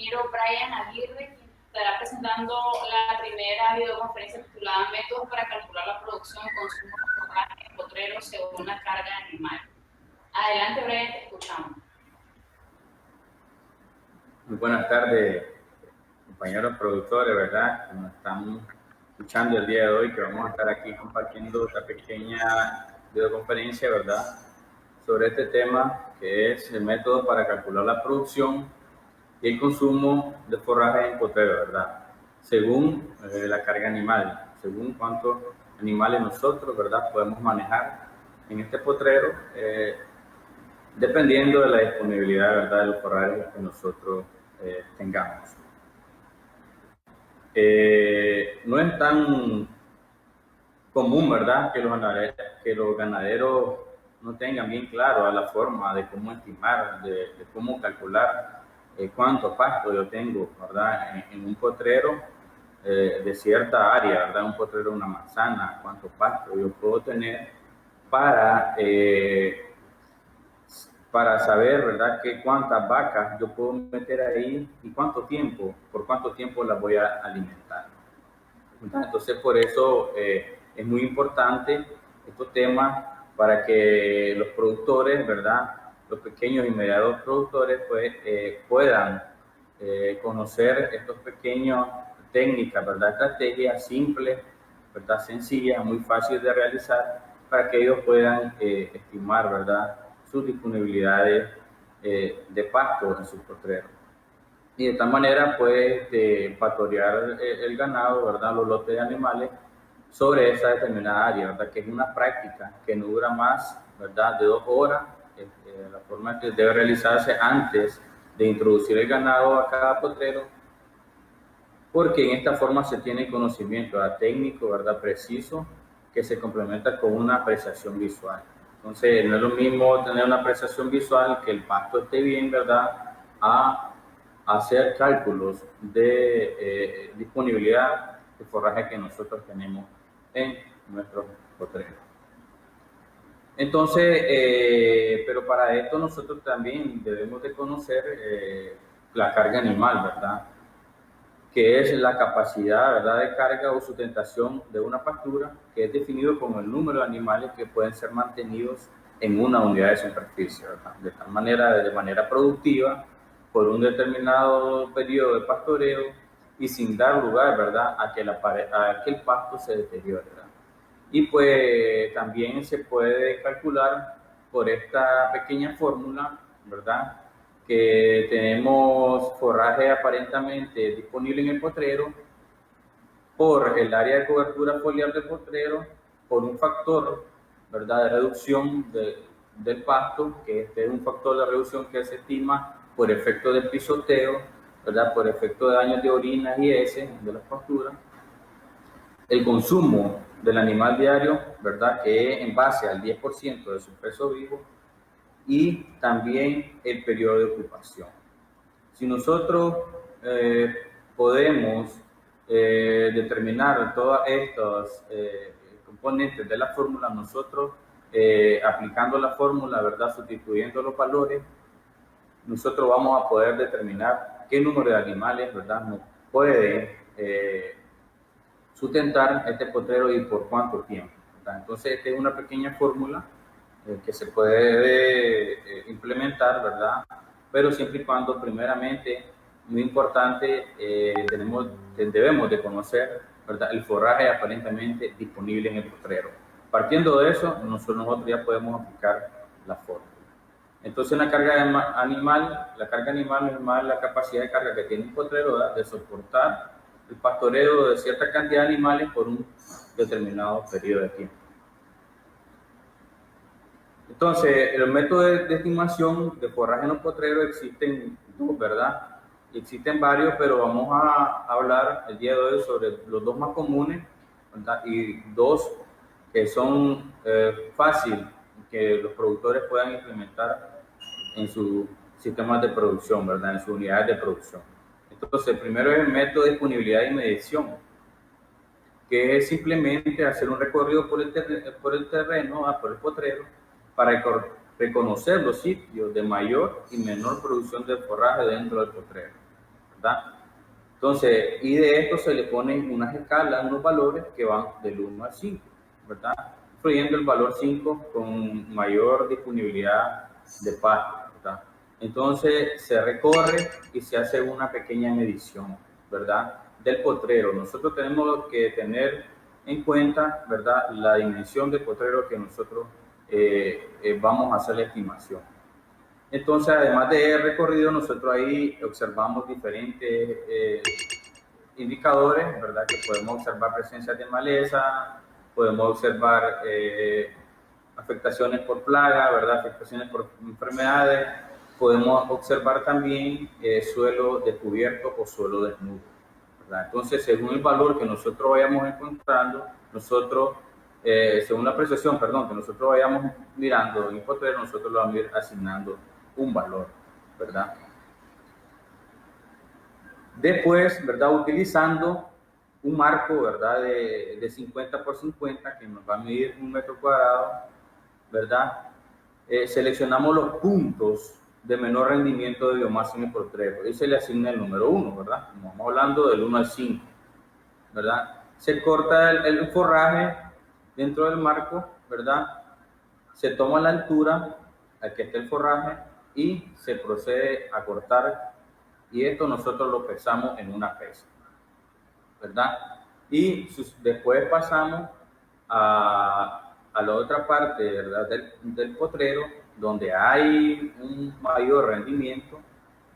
ingeniero Brian Aguirre, quien estará presentando la primera videoconferencia titulada Métodos para calcular la producción y consumo de forraje en potreros según la carga animal. Adelante, Brian, te escuchamos. Muy buenas tardes, compañeros productores, ¿verdad? Que nos están escuchando el día de hoy, que vamos a estar aquí compartiendo esta pequeña videoconferencia, ¿verdad? Sobre este tema, que es el método para calcular la producción y el consumo de forraje en potrero, ¿verdad? Según la carga animal, según cuántos animales nosotros, ¿verdad?, podemos manejar en este potrero, dependiendo de la disponibilidad, ¿verdad?, de los forrajes que nosotros tengamos. No es tan común, ¿verdad?, que los ganaderos no tengan bien claro la forma de cómo estimar, de cómo calcular cuánto pasto yo tengo, ¿verdad?, en un potrero de cierta área, ¿verdad?, un potrero de una manzana, cuánto pasto yo puedo tener para saber, ¿verdad?, que cuántas vacas yo puedo meter ahí y por cuánto tiempo las voy a alimentar. Entonces, por eso es muy importante estos temas para que los productores, ¿verdad?, los pequeños y medianos productores, pues, puedan conocer estos pequeños técnicas, ¿verdad?, estrategias simples, ¿verdad?, sencillas, muy fáciles de realizar, para que ellos puedan estimar, ¿verdad?, sus disponibilidades de pasto en sus potreros. Y de tal manera, pues, pastorear el ganado, ¿verdad?, los lotes de animales sobre esa determinada área, ¿verdad?, que es una práctica que no dura más, ¿verdad?, de 2 horas, la forma que debe realizarse antes de introducir el ganado a cada potrero, porque en esta forma se tiene conocimiento, ¿verdad?, técnico, ¿verdad?, preciso, que se complementa con una apreciación visual. Entonces, no es lo mismo tener una apreciación visual, que el pasto esté bien, ¿verdad?, a hacer cálculos de disponibilidad de forraje que nosotros tenemos en nuestros potreros. Entonces, pero para esto nosotros también debemos de conocer la carga animal, ¿verdad?, que es la capacidad, ¿verdad?, de carga o sustentación de una pastura, que es definido como el número de animales que pueden ser mantenidos en una unidad de superficie, ¿verdad?, de tal manera, de manera productiva, por un determinado periodo de pastoreo y sin dar lugar, ¿verdad?, a que el pasto se deteriore, ¿verdad? Y pues también se puede calcular por esta pequeña fórmula, ¿verdad?, que tenemos forraje aparentemente disponible en el potrero por el área de cobertura foliar del potrero, por un factor, ¿verdad?, de reducción del pasto, que este es un factor de reducción que se estima por efecto del pisoteo, ¿verdad?, por efecto de daños de orina y heces de las pasturas, el consumo del animal diario, ¿verdad?, que es en base al 10% de su peso vivo, y también el periodo de ocupación. Si nosotros podemos determinar todos estos componentes de la fórmula, nosotros aplicando la fórmula, ¿verdad?, sustituyendo los valores, nosotros vamos a poder determinar qué número de animales, ¿verdad?, nos puede sustentar este potrero y por cuánto tiempo, ¿verdad? Entonces, esta es una pequeña fórmula que se puede implementar, ¿verdad?, pero siempre y cuando, primeramente, muy importante, debemos de conocer, ¿verdad?, el forraje aparentemente disponible en el potrero. Partiendo de eso, nosotros ya podemos aplicar la fórmula. Entonces, la carga animal es más la capacidad de carga que tiene un potrero, ¿verdad?, de soportar el pastoreo de cierta cantidad de animales por un determinado periodo de tiempo. Entonces, los métodos de estimación de forraje en los potreros existen dos, ¿verdad? Existen varios, pero vamos a hablar el día de hoy sobre los dos más comunes, ¿verdad?, y dos que son fácil que los productores puedan implementar en sus sistemas de producción, ¿verdad?, en sus unidades de producción. Entonces, el primero es el método de disponibilidad y medición, que es simplemente hacer un recorrido por el terreno, por el potrero, para reconocer los sitios de mayor y menor producción de forraje dentro del potrero. ¿verdad? Entonces, y de esto se le ponen unas escalas, unos valores que van del 1 al 5, ¿verdad? Incluyendo el valor 5 con mayor disponibilidad de pasto, ¿verdad? Entonces, se recorre y se hace una pequeña medición, ¿verdad? Del potrero. Nosotros tenemos que tener en cuenta, ¿verdad? La dimensión del potrero que nosotros vamos a hacer la estimación. Entonces, además de recorrido, nosotros ahí observamos diferentes indicadores, ¿verdad? Que podemos observar presencia de maleza, podemos observar afectaciones por plaga, ¿verdad? Afectaciones por enfermedades, podemos observar también suelo descubierto o suelo desnudo, ¿verdad? Entonces, según el valor que nosotros vayamos encontrando, nosotros, según la apreciación, perdón, que nosotros vayamos mirando en el potrero, nosotros le vamos a ir asignando un valor, ¿verdad? Después, ¿verdad? Utilizando un marco, ¿verdad? De 50 por 50 que nos va a medir 1 metro cuadrado, ¿verdad? Seleccionamos los puntos de menor rendimiento de biomasa en el potrero y se le asigna el número 1, ¿verdad? Como vamos hablando del 1 al 5, ¿verdad? Se corta el forraje dentro del marco, ¿verdad? Se toma la altura al que esté el forraje y se procede a cortar, y esto nosotros lo pesamos en una pesa, ¿verdad? Y después pasamos a la otra parte, ¿verdad? Del potrero, donde hay un mayor rendimiento,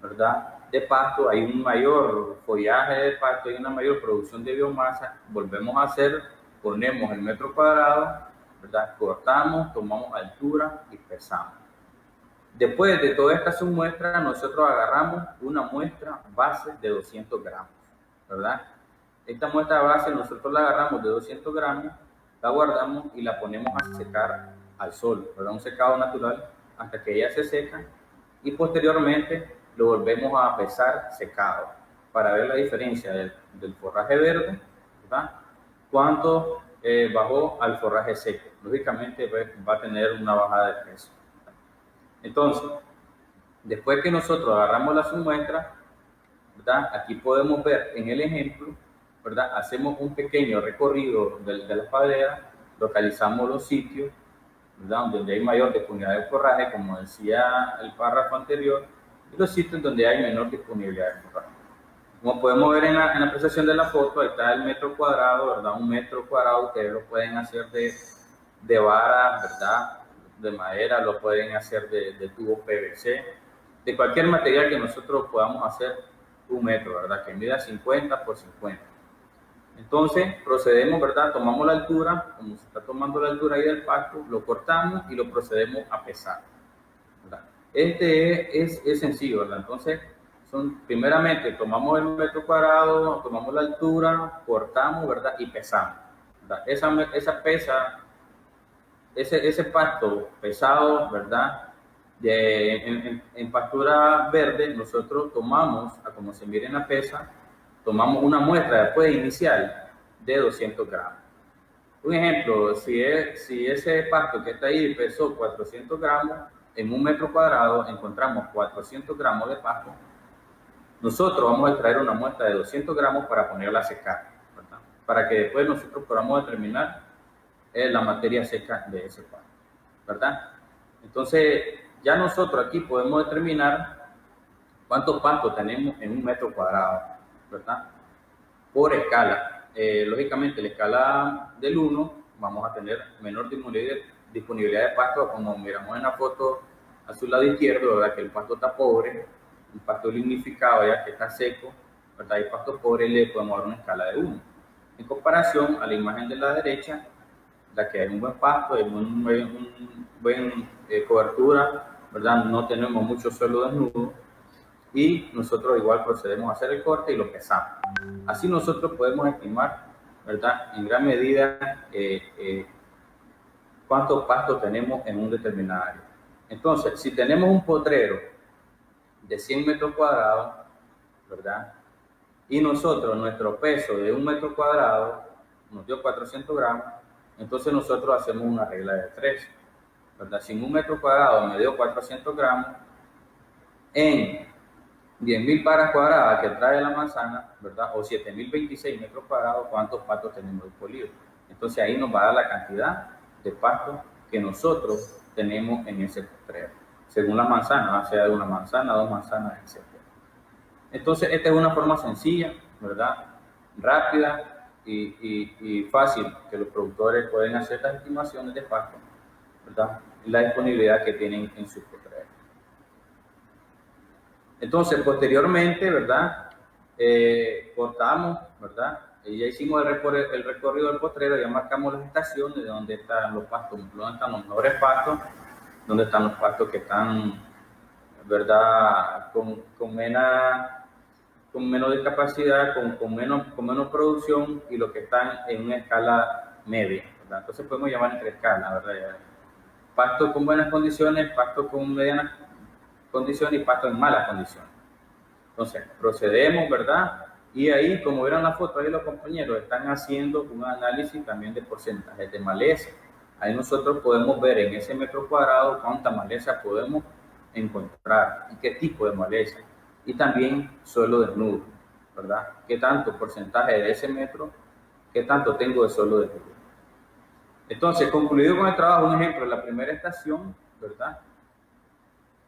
¿verdad? De pasto, hay un mayor follaje de pasto, hay una mayor producción de biomasa. Volvemos a hacer, ponemos el metro cuadrado, ¿verdad? Cortamos, tomamos altura y pesamos. Después de toda esta submuestra, nosotros agarramos una muestra base de 200 gramos, ¿verdad? Esta muestra base nosotros la agarramos de 200 gramos, la guardamos y la ponemos a secar al sol, ¿verdad? Un secado natural hasta que ella se seca, y posteriormente lo volvemos a pesar secado para ver la diferencia del forraje verde, ¿verdad? Cuánto bajó al forraje seco. Lógicamente va a tener una bajada de peso. Entonces, después que nosotros agarramos la submuestra, ¿verdad? Aquí podemos ver en el ejemplo, ¿verdad? Hacemos un pequeño recorrido de la espadera, localizamos los sitios, ¿verdad? Donde hay mayor disponibilidad de forraje, como decía el párrafo anterior, y los sitios donde hay menor disponibilidad de forraje. Como podemos ver en la apreciación de la foto, ahí está el metro cuadrado, ¿verdad? Un metro cuadrado ustedes lo pueden hacer de vara, ¿verdad? De madera, lo pueden hacer de tubo PVC, de cualquier material que nosotros podamos hacer un metro, ¿verdad? Que mida 50 por 50. Entonces procedemos, ¿verdad? Tomamos la altura, como se está tomando la altura ahí del pasto, lo cortamos y lo procedemos a pesar, ¿verdad? Este es sencillo, ¿verdad? Entonces, primeramente tomamos el metro cuadrado, tomamos la altura, cortamos, ¿verdad? Y pesamos, ¿verdad? Esa pesa, ese pasto pesado, ¿verdad? En pastura verde, nosotros tomamos, como se mira en la pesa, tomamos una muestra después inicial de 200 gramos. Un ejemplo, si ese pasto que está ahí pesó 400 gramos, en 1 metro cuadrado encontramos 400 gramos de pasto, nosotros vamos a extraer una muestra de 200 gramos para ponerla a secar, ¿verdad? Para que después nosotros podamos determinar la materia seca de ese pasto, ¿verdad? Entonces, ya nosotros aquí podemos determinar cuántos pastos tenemos en 1 metro cuadrado, ¿verdad? Por escala. Lógicamente, la escala del 1 vamos a tener menor disponibilidad de pasto, como miramos en la foto a su lado izquierdo, ¿verdad? Que el pasto está pobre, el pasto lignificado ya que está seco, ¿verdad? Y pasto pobre le podemos dar una escala de 1. En comparación a la imagen de la derecha, la que hay un buen pasto, hay un buen cobertura, ¿verdad? No tenemos mucho suelo desnudo, y nosotros igual procedemos a hacer el corte y lo pesamos. Así nosotros podemos estimar, ¿verdad? En gran medida cuántos pastos tenemos en un determinado área. Entonces, si tenemos un potrero de 100 metros cuadrados, ¿verdad? Y nosotros, nuestro peso de 1 metro cuadrado nos dio 400 gramos, entonces nosotros hacemos una regla de 3, ¿verdad? Si en 1 metro cuadrado me dio 400 gramos, en 10.000 paras cuadradas que trae la manzana, ¿verdad? O 7.026 metros cuadrados, ¿cuántos pastos tenemos disponibles? Entonces ahí nos va a dar la cantidad de pastos que nosotros tenemos en ese potrero, según la manzana, sea de una manzana, 2 manzanas, etc. Entonces esta es una forma sencilla, ¿verdad? Rápida y fácil que los productores pueden hacer las estimaciones de pasto, ¿verdad? La disponibilidad que tienen en sus potreros. Entonces, posteriormente, ¿verdad? Cortamos, ¿verdad? Y ya hicimos el recorrido del potrero, ya marcamos las estaciones de donde están los pastos, donde están los mejores pastos, donde están los pastos que están, ¿verdad? Con menos discapacidad, con menos producción y los que están en una escala media, ¿verdad? Entonces podemos llamar entre escalas, ¿verdad? Pasto con buenas condiciones, pasto con medianas condiciones y pasto en malas condiciones. Entonces, procedemos, ¿verdad? Y ahí, como vieron la foto, ahí los compañeros están haciendo un análisis también de porcentajes de maleza. Ahí nosotros podemos ver en ese metro cuadrado cuánta maleza podemos encontrar y qué tipo de maleza. Y también suelo desnudo, ¿verdad? ¿Qué tanto porcentaje de ese metro, qué tanto tengo de suelo desnudo? Entonces, concluido con el trabajo, un ejemplo, la primera estación, ¿verdad?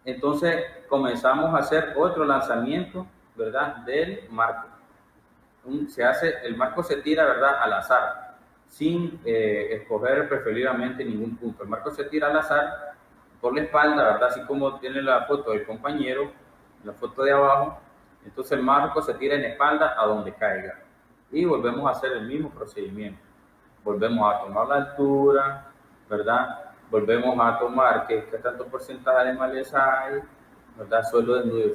Entonces comenzamos a hacer otro lanzamiento, ¿verdad? Del marco. El marco se tira, ¿verdad? Al azar, sin escoger preferiblemente ningún punto. El marco se tira al azar por la espalda, ¿verdad? Así como tiene la foto del compañero, la foto de abajo. Entonces el marco se tira en espalda a donde caiga. Y volvemos a hacer el mismo procedimiento. Volvemos a tomar la altura, ¿verdad? Volvemos a tomar qué tanto porcentaje de maleza hay, ¿verdad? Suelo desnudo.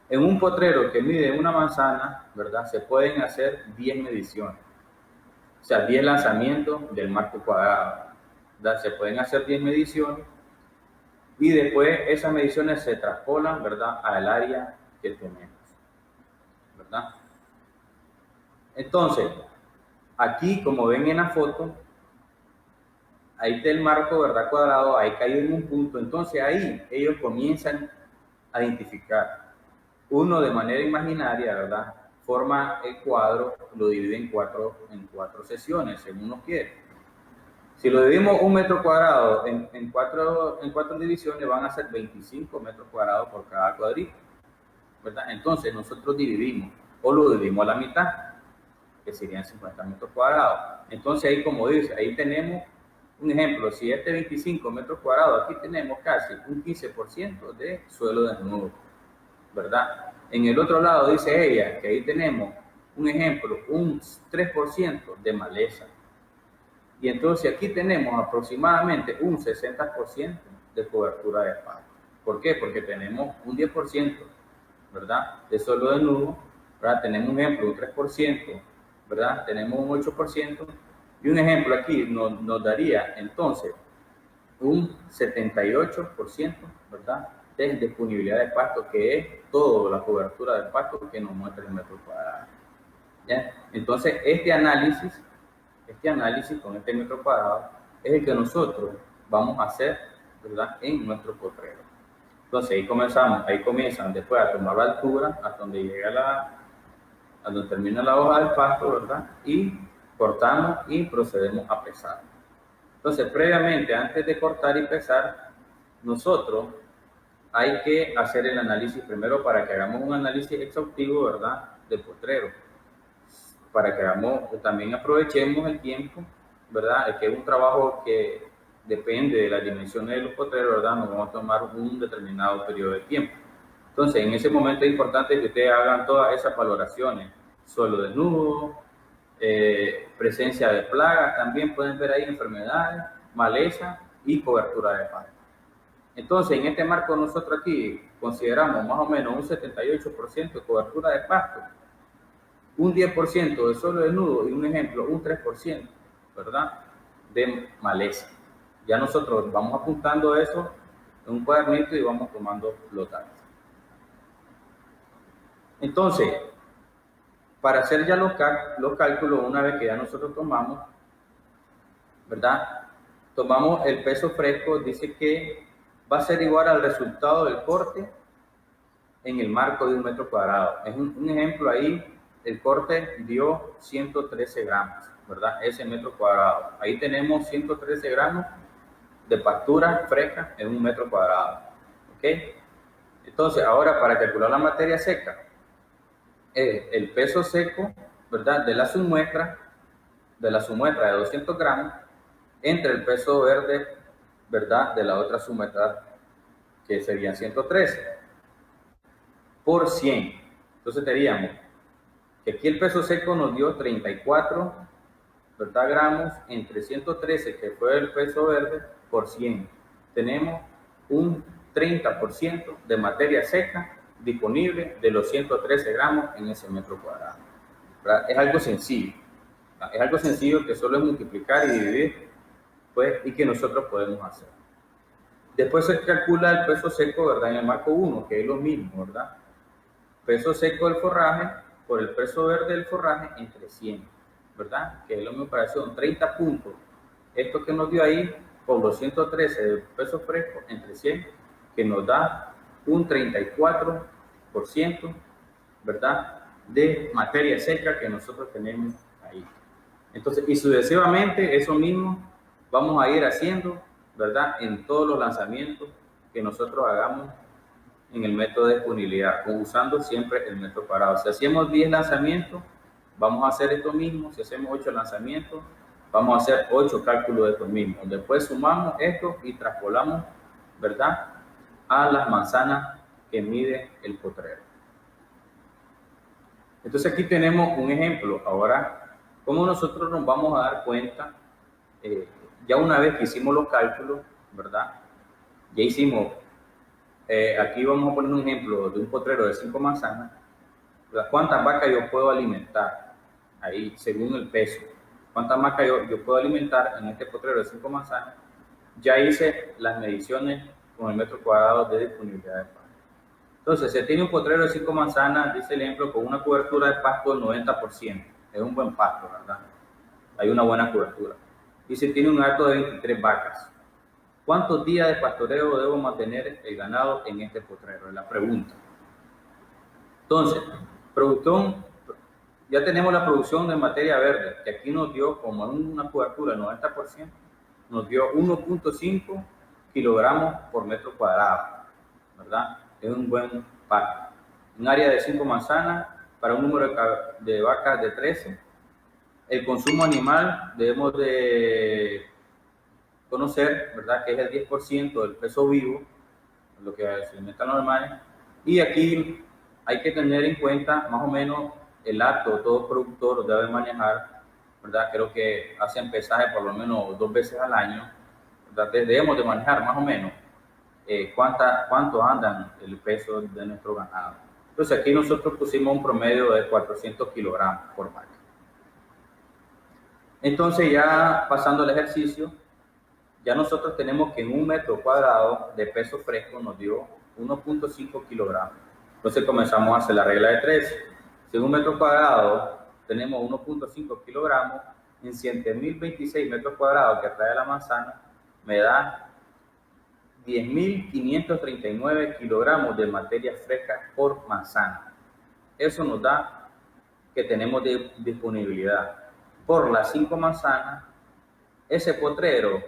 En un potrero que mide una manzana, ¿verdad? Se pueden hacer 10 mediciones, o sea, 10 lanzamientos del marco cuadrado, ¿verdad? Se pueden hacer 10 mediciones y después esas mediciones se traspolan, ¿verdad? Al área que tenemos, ¿verdad? Entonces, aquí, como ven en la foto, ahí está el marco, ¿verdad? Cuadrado, ahí caído en un punto. Entonces ahí ellos comienzan a identificar. Uno de manera imaginaria, ¿verdad? Forma el cuadro, lo divide en cuatro sesiones, según uno quiere. Si lo dividimos un metro cuadrado en cuatro divisiones, van a ser 25 metros cuadrados por cada cuadrito, ¿verdad? Entonces nosotros dividimos, o lo dividimos a la mitad, que serían 50 metros cuadrados. Entonces ahí, como dice, ahí tenemos un ejemplo. Si este 25 metros cuadrados, aquí tenemos casi un 15% de suelo desnudo, ¿verdad? En el otro lado dice ella que ahí tenemos un ejemplo, un 3% de maleza. Y entonces aquí tenemos aproximadamente un 60% de cobertura de pasto. ¿Por qué? Porque tenemos un 10%, ¿verdad? De suelo desnudo, ¿verdad? Tenemos un ejemplo, un 3%, ¿verdad? Tenemos un 8%, y un ejemplo aquí nos daría entonces un 78%, ¿verdad? De disponibilidad de pasto, que es toda la cobertura del pasto que nos muestra el metro cuadrado. ¿Ya? Entonces, este análisis con este metro cuadrado es el que nosotros vamos a hacer, ¿verdad? En nuestro potrero. Entonces, ahí comienzan después a tomar la altura hasta donde llega a donde termina la hoja del pasto, ¿verdad? Y cortamos y procedemos a pesar. Entonces, previamente, antes de cortar y pesar, nosotros hay que hacer el análisis primero para que hagamos un análisis exhaustivo, ¿verdad? Del potrero. Para que también aprovechemos el tiempo, ¿verdad? Es que es un trabajo que depende de las dimensiones de los potreros, ¿verdad? Nos vamos a tomar un determinado periodo de tiempo. Entonces, en ese momento es importante que ustedes hagan todas esas valoraciones. Suelo desnudo, presencia de plagas, también pueden ver ahí enfermedades, maleza y cobertura de pasto. Entonces, en este marco nosotros aquí consideramos más o menos un 78% de cobertura de pasto, un 10% de suelo desnudo y un ejemplo, un 3%, ¿verdad? De maleza. Ya nosotros vamos apuntando eso en un cuadernito y vamos tomando los datos. Entonces, para hacer ya los cálculos, una vez que ya nosotros tomamos, ¿verdad? Tomamos el peso fresco, dice que va a ser igual al resultado del corte en el marco de 1 metro cuadrado. Es un ejemplo ahí, el corte dio 113 gramos, ¿verdad? Ese metro cuadrado. Ahí tenemos 113 gramos de pastura fresca en 1 metro cuadrado, ¿ok? Entonces, ahora para calcular la materia seca, el peso seco, ¿verdad? De la submuestra de 200 gramos entre el peso verde, ¿verdad? De la otra submuestra, que serían 113 por 100. Entonces teníamos que aquí el peso seco nos dio 34, ¿verdad? Gramos entre 113, que fue el peso verde, por 100. Tenemos un 30% de materia seca disponible de los 113 gramos en ese metro cuadrado, ¿verdad? Es algo sencillo. Es algo sencillo que solo es multiplicar y dividir, pues, y que nosotros podemos hacer. Después se calcula el peso seco, ¿verdad? En el marco 1, que es lo mismo, ¿verdad? Peso seco del forraje por el peso verde del forraje entre 100, ¿verdad? Que es la misma operación, 30 puntos. Esto que nos dio ahí, por los 113 de peso fresco entre 100, que nos da un 34%, ¿verdad? De materia seca que nosotros tenemos ahí. Entonces, y sucesivamente, eso mismo vamos a ir haciendo, ¿verdad? En todos los lanzamientos que nosotros hagamos en el método de disponibilidad, usando siempre el metro cuadrado. Si hacemos 10 lanzamientos, vamos a hacer esto mismo. Si hacemos 8 lanzamientos, vamos a hacer 8 cálculos de esto mismo. Después sumamos esto y traspolamos, ¿verdad?, a las manzanas que mide el potrero. Entonces aquí tenemos un ejemplo. Ahora, ¿cómo nosotros nos vamos a dar cuenta? Ya una vez que hicimos los cálculos, ¿verdad? Ya hicimos, aquí vamos a poner un ejemplo de un potrero de 5 manzanas. ¿Cuántas vacas yo puedo alimentar? Ahí, según el peso. ¿Cuántas vacas yo puedo alimentar en este potrero de 5 manzanas? Ya hice las mediciones con el metro cuadrado de disponibilidad de pasto. Entonces, se tiene un potrero de 5 manzanas, dice el ejemplo, con una cobertura de pasto del 90%. Es un buen pasto, ¿verdad? Hay una buena cobertura. Y se tiene un hato de 23 vacas. ¿Cuántos días de pastoreo debo mantener el ganado en este potrero? Es la pregunta. Entonces, producción, ya tenemos la producción de materia verde, que aquí nos dio, como una cobertura del 90%, nos dio 1.5 kilogramos por metro cuadrado, ¿verdad? Es un buen pasto. Un área de 5 manzanas para un número de vacas de 13. El consumo animal debemos de conocer, ¿verdad?, que es el 10% del peso vivo, lo que se alimenta normal. Y aquí hay que tener en cuenta más o menos el acto, todo productor debe manejar, ¿verdad? Creo que hacen pesaje por lo menos 2 veces al año, ¿verdad? Debemos de manejar más o menos cuánto andan el peso de nuestro ganado. Entonces aquí nosotros pusimos un promedio de 400 kilogramos por vaca. Entonces ya pasando al ejercicio, ya nosotros tenemos que en 1 metro cuadrado de peso fresco nos dio 1.5 kilogramos. Entonces comenzamos a hacer la regla de 3. Si en 1 metro cuadrado tenemos 1.5 kilogramos, en 100.026 metros cuadrados que trae la manzana, me da 10.539 kilogramos de materia fresca por manzana. Eso nos da que tenemos de disponibilidad. Por las 5 manzanas, ese potrero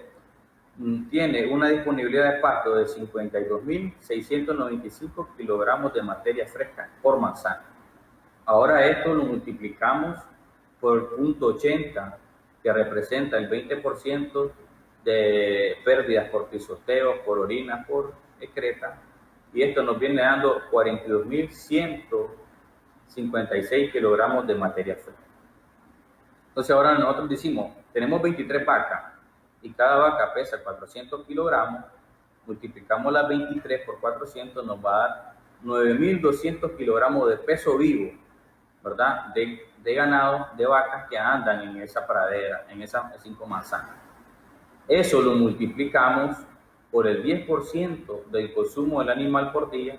tiene una disponibilidad de pasto de 52.695 kilogramos de materia fresca por manzana. Ahora esto lo multiplicamos por 0.80, que representa el 20% de pérdidas por pisoteo, por orina, por excreta, y esto nos viene dando 42.156 kilogramos de materia fresca. Entonces ahora nosotros decimos, tenemos 23 vacas, y cada vaca pesa 400 kilogramos, multiplicamos las 23 por 400, nos va a dar 9.200 kilogramos de peso vivo, ¿verdad? De ganado, de vacas que andan en esa pradera, en esas 5 manzanas. Eso lo multiplicamos por el 10% del consumo del animal por día,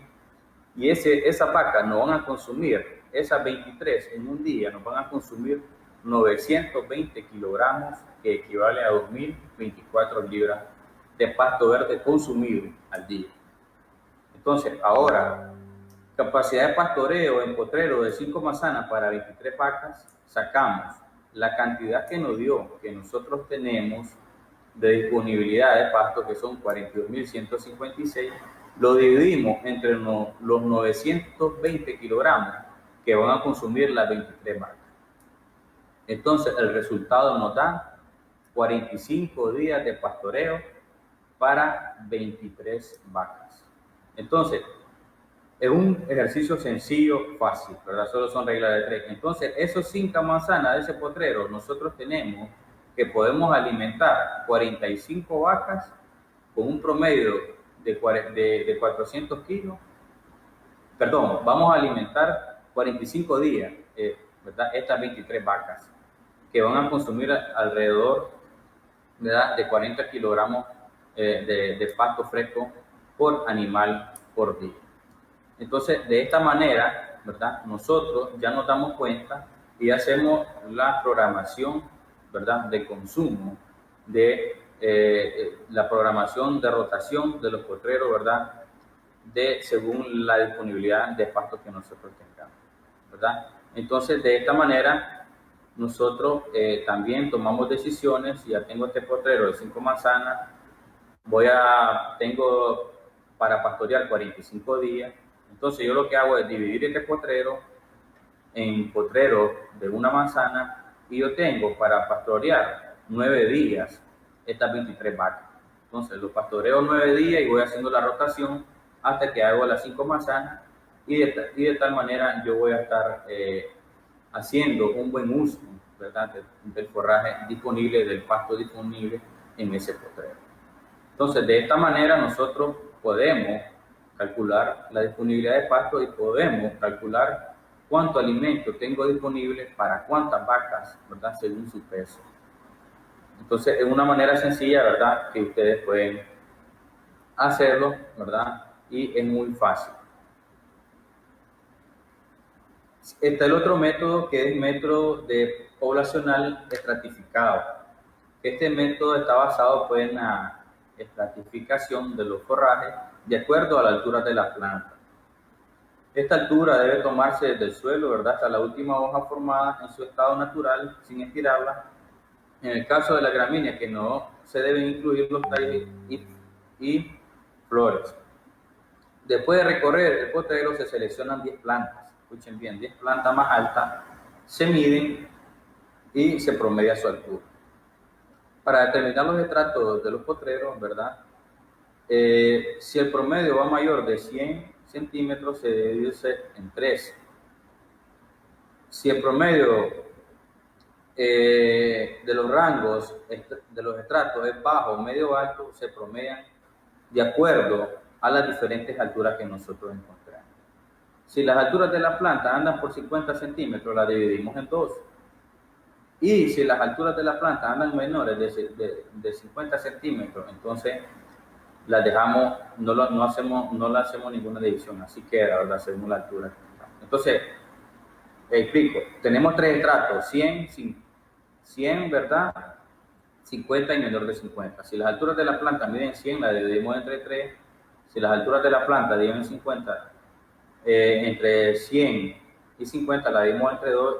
y esas vacas nos van a consumir, esas 23 en un día, nos van a consumir 920 kilogramos, que equivale a 2.024 libras de pasto verde consumido al día. Entonces, ahora, capacidad de pastoreo en potrero de 5 manzanas para 23 vacas, sacamos la cantidad que nos dio, que nosotros tenemos de disponibilidad de pasto, que son 42.156, lo dividimos entre los 920 kilogramos que van a consumir las 23 vacas. Entonces, el resultado nos da 45 días de pastoreo para 23 vacas. Entonces, es un ejercicio sencillo, fácil, ¿verdad? Solo son reglas de 3. Entonces, esos 5 manzanas de ese potrero, nosotros tenemos que podemos alimentar 45 vacas con un promedio de 400 kilos. Perdón, vamos a alimentar 45 días, ¿verdad? Estas 23 vacas, que van a consumir alrededor, ¿verdad?, de 40 kilogramos de pasto fresco por animal por día. Entonces, de esta manera, ¿verdad?, nosotros ya nos damos cuenta y hacemos la programación, ¿verdad?, de consumo, de la programación de rotación de los potreros, ¿verdad?, según la disponibilidad de pasto que nosotros tengamos, ¿verdad? Entonces, de esta manera, nosotros también tomamos decisiones. Si ya tengo este potrero de 5 manzanas, tengo para pastorear 45 días. Entonces, yo lo que hago es dividir este potrero en potreros de 1 manzana y yo tengo para pastorear 9 días estas 23 vacas. Entonces, lo pastoreo 9 días y voy haciendo la rotación hasta que hago las 5 manzanas y de tal manera yo voy a estar haciendo un buen uso, ¿verdad?, del forraje disponible, del pasto disponible en ese potrero. Entonces, de esta manera nosotros podemos calcular la disponibilidad de pasto y podemos calcular cuánto alimento tengo disponible para cuántas vacas, ¿verdad?, según su peso. Entonces, es una manera sencilla, ¿verdad?, que ustedes pueden hacerlo, ¿verdad?, y es muy fácil. Está el otro método, que es el método de poblacional estratificado. Este método está basado, pues, en la estratificación de los forrajes de acuerdo a la altura de la planta. Esta altura debe tomarse desde el suelo, ¿verdad?, hasta la última hoja formada en su estado natural, sin estirarla. En el caso de la gramínea, que no se deben incluir los tallos y flores. Después de recorrer el potrero, se seleccionan 10 plantas. Escuchen bien, 10 plantas más altas, se miden y se promedia su altura. Para determinar los estratos de los potreros, ¿verdad?, si el promedio va mayor de 100 centímetros, se debe dividirse en 3. Si el promedio de los rangos de los estratos es bajo o medio alto, se promedian de acuerdo a las diferentes alturas que nosotros encontramos. Si las alturas de la planta andan por 50 centímetros, las dividimos en 2. Y si las alturas de la planta andan menores de 50 centímetros, entonces las dejamos, no le hacemos ninguna división, así queda, ¿verdad?, según la altura. Entonces, explico, tenemos 3 estratos, 100, ¿verdad?, 50 y menor de 50. Si las alturas de la planta miden 100, la dividimos entre 3. Si las alturas de la planta dividen 50, entre 100 y 50, la dividimos entre 2.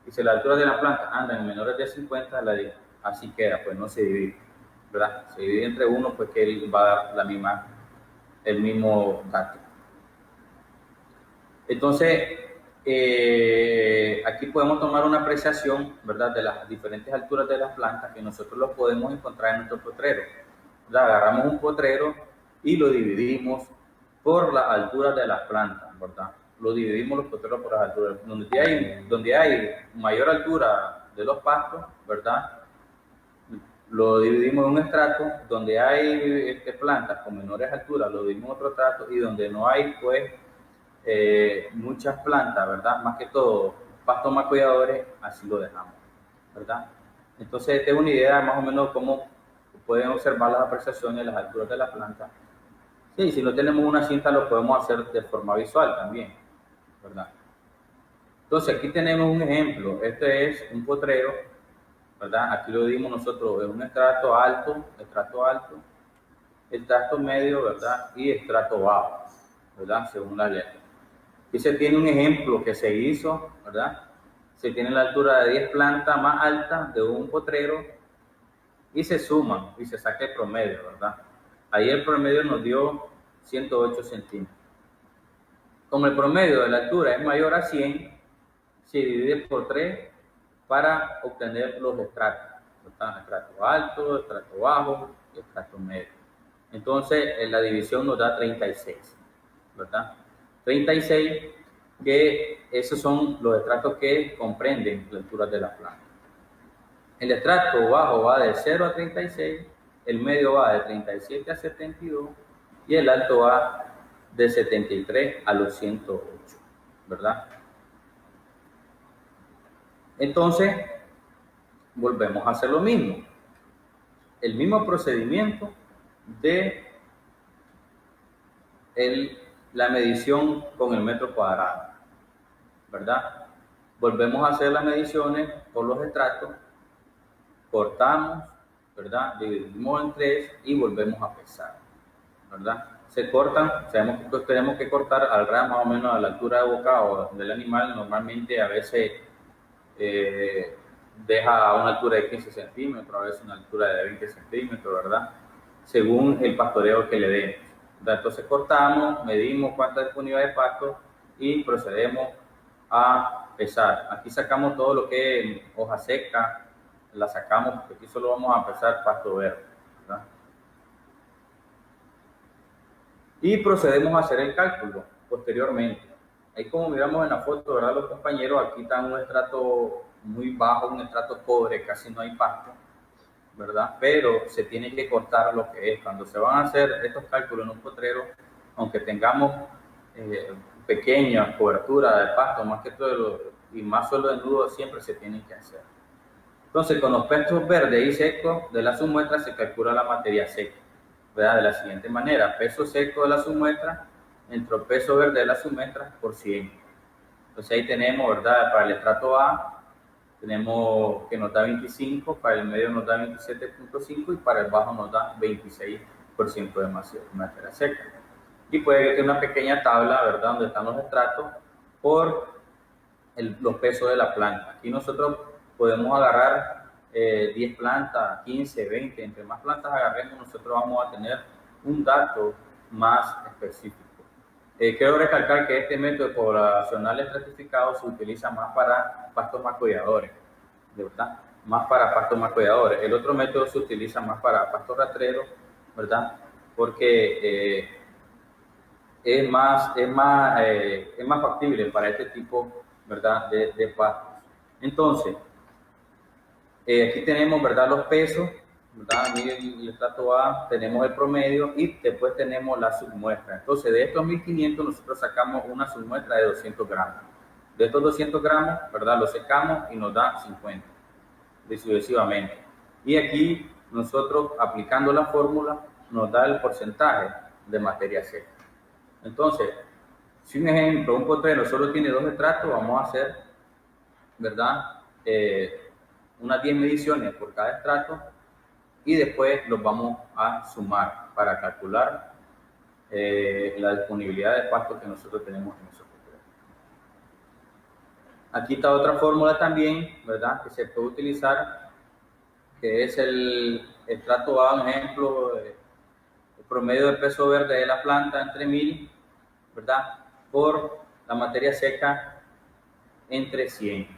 Y si las alturas de la planta andan en menores de 50, así queda, pues no se divide, ¿verdad? Se divide entre 1, pues que él va a dar el mismo dato. Entonces, aquí podemos tomar una apreciación, ¿verdad?, de las diferentes alturas de las plantas que nosotros los podemos encontrar en nuestro potrero, ¿verdad? Agarramos un potrero y lo dividimos por la altura de las plantas, ¿verdad? Lo dividimos los potreros por las alturas. Donde hay mayor altura de los pastos, ¿verdad?, lo dividimos en un estrato. Donde hay plantas con menores alturas, lo dividimos en otro estrato. Y donde no hay, pues, muchas plantas, ¿verdad?, más que todo pastos más cuidadores, así lo dejamos, ¿verdad? Entonces, esta es una idea más o menos cómo pueden observar las apreciaciones de las alturas de la planta. Sí, si no tenemos una cinta, lo podemos hacer de forma visual también, ¿verdad? Entonces, aquí tenemos un ejemplo. Este es un potrero, ¿verdad? Aquí lo dimos nosotros en un estrato alto, estrato medio, ¿verdad?, y estrato bajo, ¿verdad?, según la letra. Aquí se tiene un ejemplo que se hizo, ¿verdad? Se tiene la altura de 10 plantas más alta de un potrero y se suman y se saca el promedio, ¿verdad? Ahí el promedio nos dio 108 centímetros. Como el promedio de la altura es mayor a 100, se divide por 3 para obtener los estratos, ¿verdad? Estrato alto, estrato bajo y estrato medio. Entonces, la división nos da 36, ¿verdad? 36, que esos son los estratos que comprenden la altura de la planta. El estrato bajo va de 0 a 36, el medio va de 37 a 72 y el alto va de 73 a los 108, ¿verdad? Entonces, volvemos a hacer lo mismo. El mismo procedimiento de la medición con el metro cuadrado, ¿verdad? Volvemos a hacer las mediciones por los estratos, cortamos, ¿verdad? Dividimos en 3 y volvemos a pesar, ¿verdad? Se cortan, sabemos que tenemos que cortar al ras más o menos a la altura de boca del animal. Normalmente a veces deja a una altura de 15 centímetros, a veces una altura de 20 centímetros, ¿verdad? Según el pastoreo que le demos, ¿verdad? Entonces cortamos, medimos cuánta disponibilidad de pasto y procedemos a pesar. Aquí sacamos todo lo que es hoja seca, la sacamos porque aquí solo vamos a pesar pasto verde, ¿verdad? Y procedemos a hacer el cálculo posteriormente. Ahí como miramos en la foto, ¿verdad? Los compañeros, aquí están un estrato muy bajo, un estrato pobre, casi no hay pasto, ¿verdad? Pero se tiene que cortar lo que es. Cuando se van a hacer estos cálculos en un potrero, aunque tengamos pequeña cobertura de pasto, más que todo, y más suelo de nudo, siempre se tienen que hacer. Entonces, con los pestos verdes y secos de la submuestra se calcula la materia seca, ¿verdad? De la siguiente manera: peso seco de la submuestra entre peso verde de la submuestra por 100. Entonces ahí tenemos, ¿verdad? Para el estrato A tenemos que nos da 25, para el medio nos da 27.5 y para el bajo nos da 26% de materia seca. Y puede tener una pequeña tabla, ¿verdad? Donde están los estratos por los pesos de la planta. Aquí nosotros podemos agarrar 10 plantas, 15, 20, entre más plantas agarremos, nosotros vamos a tener un dato más específico. Quiero recalcar que este método poblacional estratificado se utiliza más para pastos macolladores, ¿verdad? Más para pastos macolladores. El otro método se utiliza más para pastos rastreros, ¿verdad? Porque es más factible para este tipo, ¿verdad? De pastos. Entonces, aquí tenemos, ¿verdad? Los pesos, ¿verdad? El estrato A, tenemos el promedio y después tenemos la submuestra. Entonces, de estos 1500 nosotros sacamos una submuestra de 200 gramos. De estos 200 gramos, ¿verdad? Los secamos y nos da 50, y sucesivamente. Y aquí nosotros, aplicando la fórmula, nos da el porcentaje de materia seca. Entonces, si un ejemplo, un potrero solo tiene 2 estratos, vamos a hacer, ¿verdad? Unas 10 mediciones por cada estrato y después los vamos a sumar para calcular la disponibilidad de pasto que nosotros tenemos en esos potreros. Aquí está otra fórmula también, ¿verdad? Que se puede utilizar, que es el estrato A, un ejemplo, el promedio de peso verde de la planta entre 1000, ¿verdad? Por la materia seca entre 100,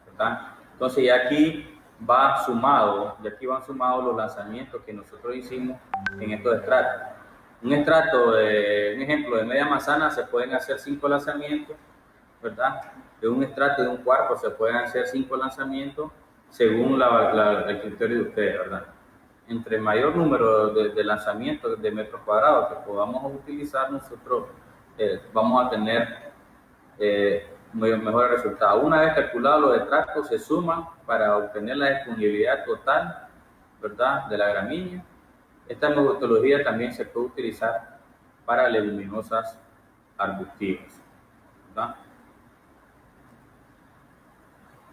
¿verdad? Entonces ya aquí va sumado, y aquí van sumados los lanzamientos que nosotros hicimos en estos estratos. Un estrato, un ejemplo de media manzana, se pueden hacer 5 lanzamientos, ¿verdad? De un estrato de un cuarto se pueden hacer 5 lanzamientos según el criterio de ustedes, ¿verdad? Entre mayor número de lanzamientos de metros cuadrados que podamos utilizar, nosotros vamos a tener mejores resultados. Una vez calculados los estratos, se suman para obtener la disponibilidad total, ¿verdad?, de la gramínea. Esta metodología también se puede utilizar para leguminosas arbustivas, ¿verdad?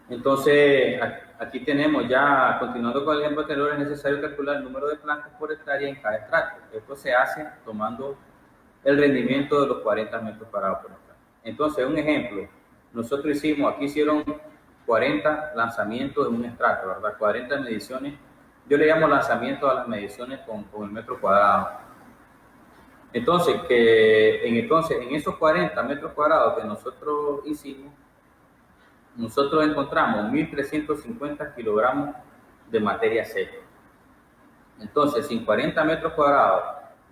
Entonces, aquí tenemos ya, continuando con el ejemplo anterior, es necesario calcular el número de plantas por hectárea en cada estrato. Esto se hace tomando el rendimiento de los 40 metros cuadrados por hectárea. Entonces, un ejemplo, nosotros aquí hicieron 40 lanzamientos en un estrato, ¿verdad? 40 mediciones. Yo le llamo lanzamiento a las mediciones con el metro cuadrado. Entonces, en esos 40 metros cuadrados que nosotros hicimos, nosotros encontramos 1.350 kilogramos de materia seca. Entonces, si en 40 metros cuadrados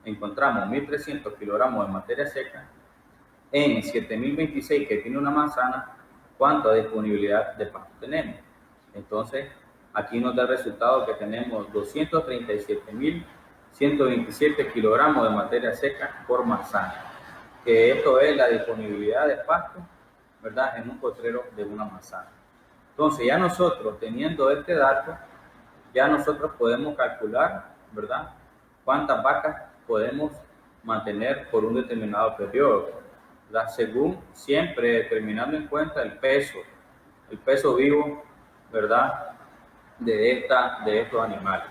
encontramos 1.300 kilogramos de materia seca, en 7.026 que tiene una manzana, ¿cuánta disponibilidad de pasto tenemos? Entonces, aquí nos da el resultado que tenemos 237.127 kilogramos de materia seca por manzana, que esto es la disponibilidad de pasto, ¿verdad?, en un potrero de una manzana. Entonces, ya nosotros, teniendo este dato, ya nosotros podemos calcular, ¿verdad?, cuántas vacas podemos mantener por un determinado periodo, ¿verdad?, según siempre teniendo en cuenta el peso vivo, ¿verdad?, de estos animales.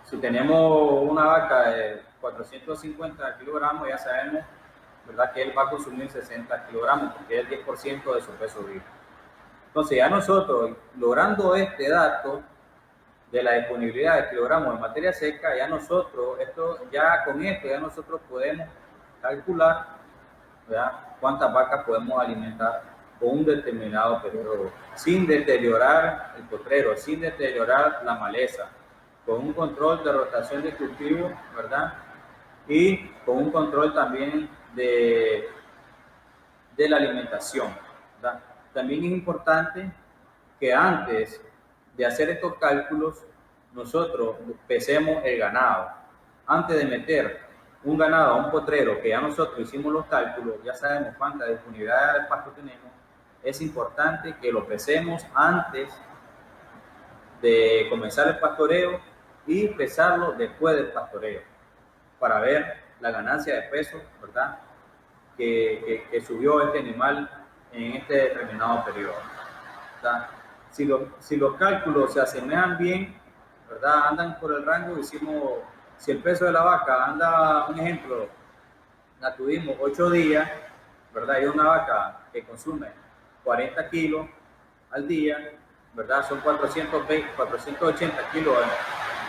Si tenemos una vaca de 450 kilogramos, ya sabemos, ¿verdad?, que él va a consumir 60 kilogramos, porque es el 10% de su peso vivo. Entonces, ya nosotros, logrando este dato de la disponibilidad de kilogramos de materia seca, ya nosotros, con esto ya nosotros podemos calcular, ¿verdad?, cuántas vacas podemos alimentar con un determinado periodo, sin deteriorar el potrero, sin deteriorar la maleza, con un control de rotación de cultivo, ¿verdad?, y con un control también de la alimentación, ¿verdad? También es importante que antes de hacer estos cálculos, nosotros pesemos el ganado. Antes de meter un ganado a un potrero, que ya nosotros hicimos los cálculos, ya sabemos cuánta disponibilidad de pasto tenemos, es importante que lo pesemos antes de comenzar el pastoreo y pesarlo después del pastoreo, para ver la ganancia de peso, ¿verdad?, que subió este animal en este determinado periodo, ¿verdad? Si los cálculos se asemejan bien, ¿verdad?, andan por el rango, si el peso de la vaca anda, un ejemplo, la tuvimos 8 días, ¿verdad?, y una vaca que consume 40 kilos al día, ¿verdad?, son 480 kilos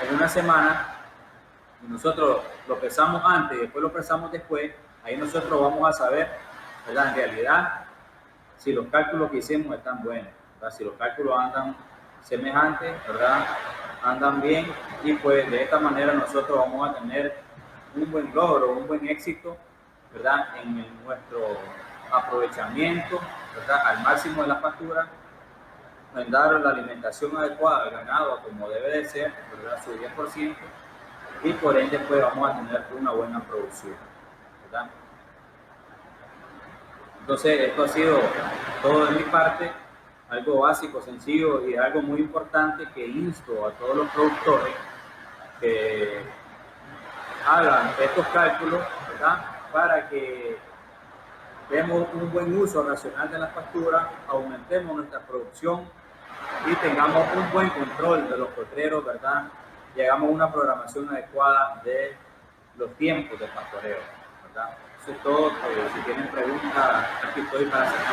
en una semana, y nosotros lo pesamos antes y después lo pesamos después, ahí nosotros vamos a saber, ¿verdad?, en realidad, si los cálculos que hicimos están buenos, ¿verdad?, si los cálculos andan semejantes, ¿verdad?, andan bien, y pues de esta manera nosotros vamos a tener un buen logro, un buen éxito, ¿verdad?, en nuestro aprovechamiento, ¿verdad?, al máximo de la pastura, en dar la alimentación adecuada al ganado como debe de ser, ¿verdad?, su 10%, y por ende pues vamos a tener una buena producción, ¿verdad? Entonces, esto ha sido todo de mi parte, algo básico, sencillo y algo muy importante que insto a todos los productores que hagan estos cálculos, ¿verdad?, para que demos un buen uso racional de las pasturas, aumentemos nuestra producción y tengamos un buen control de los potreros, ¿verdad?, y hagamos una programación adecuada de los tiempos de pastoreo, ¿verdad? Eso es todo. Si tienen preguntas, aquí estoy para hacer.